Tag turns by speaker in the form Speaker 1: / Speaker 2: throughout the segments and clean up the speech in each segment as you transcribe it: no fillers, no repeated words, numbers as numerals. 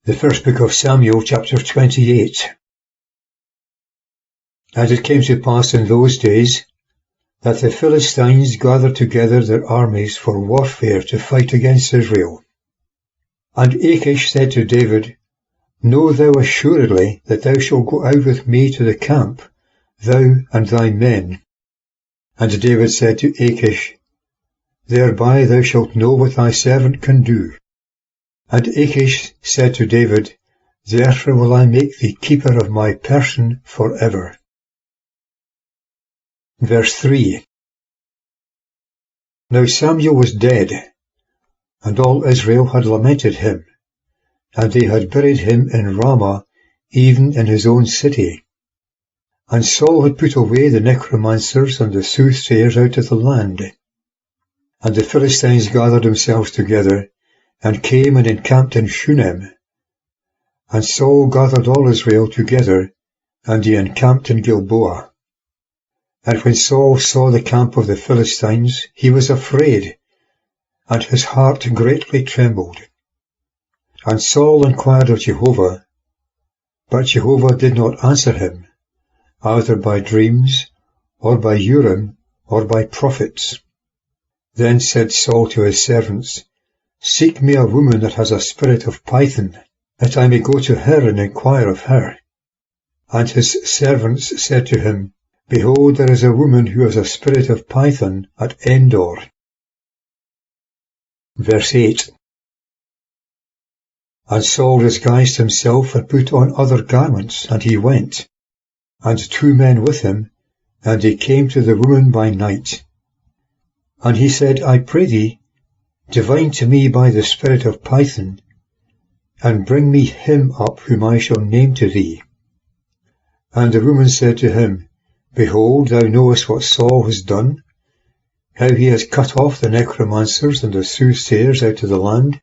Speaker 1: The first book of Samuel, chapter 28. And it came to pass in those days that the Philistines gathered together their armies for warfare to fight against Israel. And Achish said to David, Know thou assuredly that thou shalt go out with me to the camp, thou and thy men. And David said to Achish, Thereby thou shalt know what thy servant can do. And Achish said to David, Therefore will I make thee keeper of my person for ever. Verse 3. Now Samuel was dead, and all Israel had lamented him, and they had buried him in Ramah, even in his own city. And Saul had put away the necromancers and the soothsayers out of the land. And the Philistines gathered themselves together, and came and encamped in Shunem. And Saul gathered all Israel together, and he encamped in Gilboa. And when Saul saw the camp of the Philistines, he was afraid, and his heart greatly trembled. And Saul inquired of Jehovah, but Jehovah did not answer him, either by dreams, or by Urim, or by prophets. Then said Saul to his servants, Seek me a woman that has a spirit of Python, that I may go to her and inquire of her. And his servants said to him, Behold, there is a woman who has a spirit of Python at Endor. Verse 8. And Saul disguised himself and put on other garments, and he went, and 2 men with him, and they came to the woman by night. And he said, I pray thee, divine to me by the spirit of Python, and bring me him up whom I shall name to thee. And the woman said to him, Behold, thou knowest what Saul has done, how he has cut off the necromancers and the soothsayers out of the land.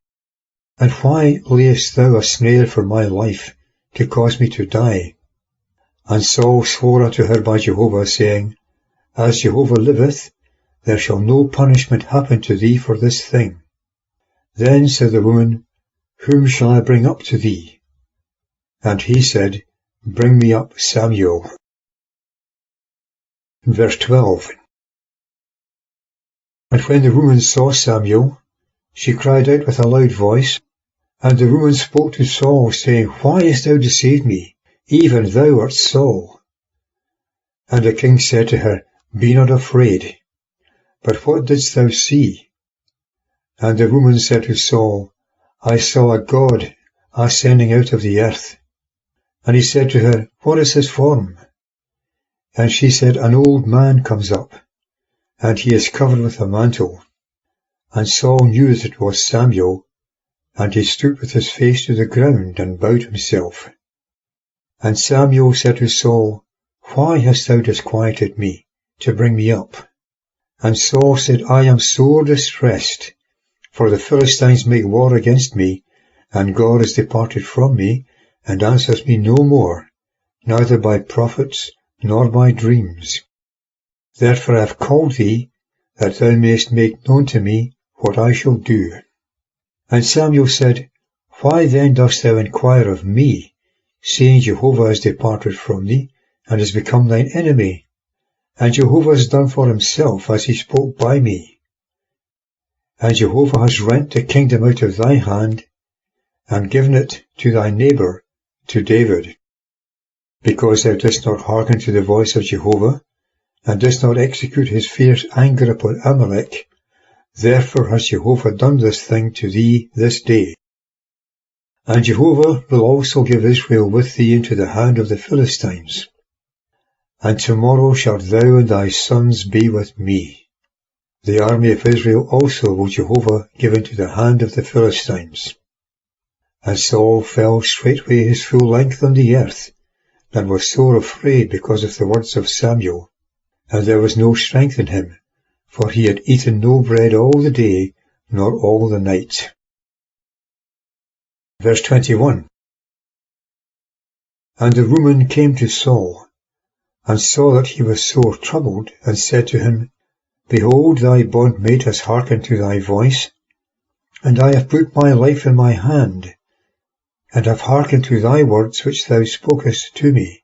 Speaker 1: And why layest thou a snare for my life, to cause me to die? And Saul swore unto her by Jehovah, saying, As Jehovah liveth, there shall no punishment happen to thee for this thing. Then said the woman, Whom shall I bring up to thee? And he said, Bring me up Samuel. Verse 12. And when the woman saw Samuel, she cried out with a loud voice, and the woman spoke to Saul, saying, Why hast thou deceived me? Even thou art Saul. And the king said to her, Be not afraid. But what didst thou see? And the woman said to Saul, I saw a god ascending out of the earth. And he said to her, What is his form? And she said, An old man comes up, and he is covered with a mantle. And Saul knew that it was Samuel, and he stooped with his face to the ground, and bowed himself. And Samuel said to Saul, Why hast thou disquieted me, to bring me up? And Saul said, I am sore distressed, for the Philistines make war against me, and God is departed from me, and answers me no more, neither by prophets, nor by dreams. Therefore I have called thee, that thou mayest make known to me what I shall do. And Samuel said, Why then dost thou inquire of me, seeing Jehovah is departed from thee, and is become thine enemy? And Jehovah has done for himself as he spoke by me. And Jehovah has rent the kingdom out of thy hand, and given it to thy neighbour, to David. Because thou didst not hearken to the voice of Jehovah, and didst not execute his fierce anger upon Amalek, therefore has Jehovah done this thing to thee this day. And Jehovah will also give Israel with thee into the hand of the Philistines. And tomorrow shalt thou and thy sons be with me. The army of Israel also will Jehovah give into the hand of the Philistines. And Saul fell straightway his full length on the earth, and was sore afraid because of the words of Samuel. And there was no strength in him, for he had eaten no bread all the day, nor all the night. Verse 21. And the woman came to Saul, and saw that he was sore troubled, and said to him, Behold, thy bondmaid has hearkened to thy voice, and I have put my life in my hand, and have hearkened to thy words which thou spokest to me.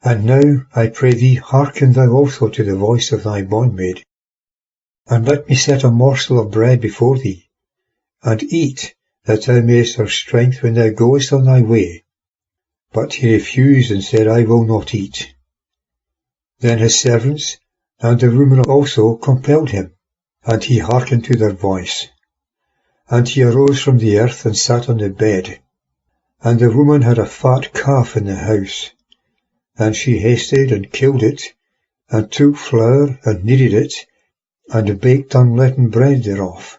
Speaker 1: And now, I pray thee, hearken thou also to the voice of thy bondmaid, and let me set a morsel of bread before thee, and eat, that thou mayest have strength when thou goest on thy way. But he refused and said, I will not eat. Then his servants and the woman also compelled him, and he hearkened to their voice. And he arose from the earth and sat on the bed. And the woman had a fat calf in the house, and she hasted and killed it, and took flour and kneaded it, and baked unleavened bread thereof.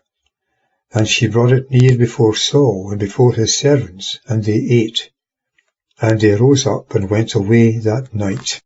Speaker 1: And she brought it near before Saul and before his servants, and they ate. And they rose up and went away that night.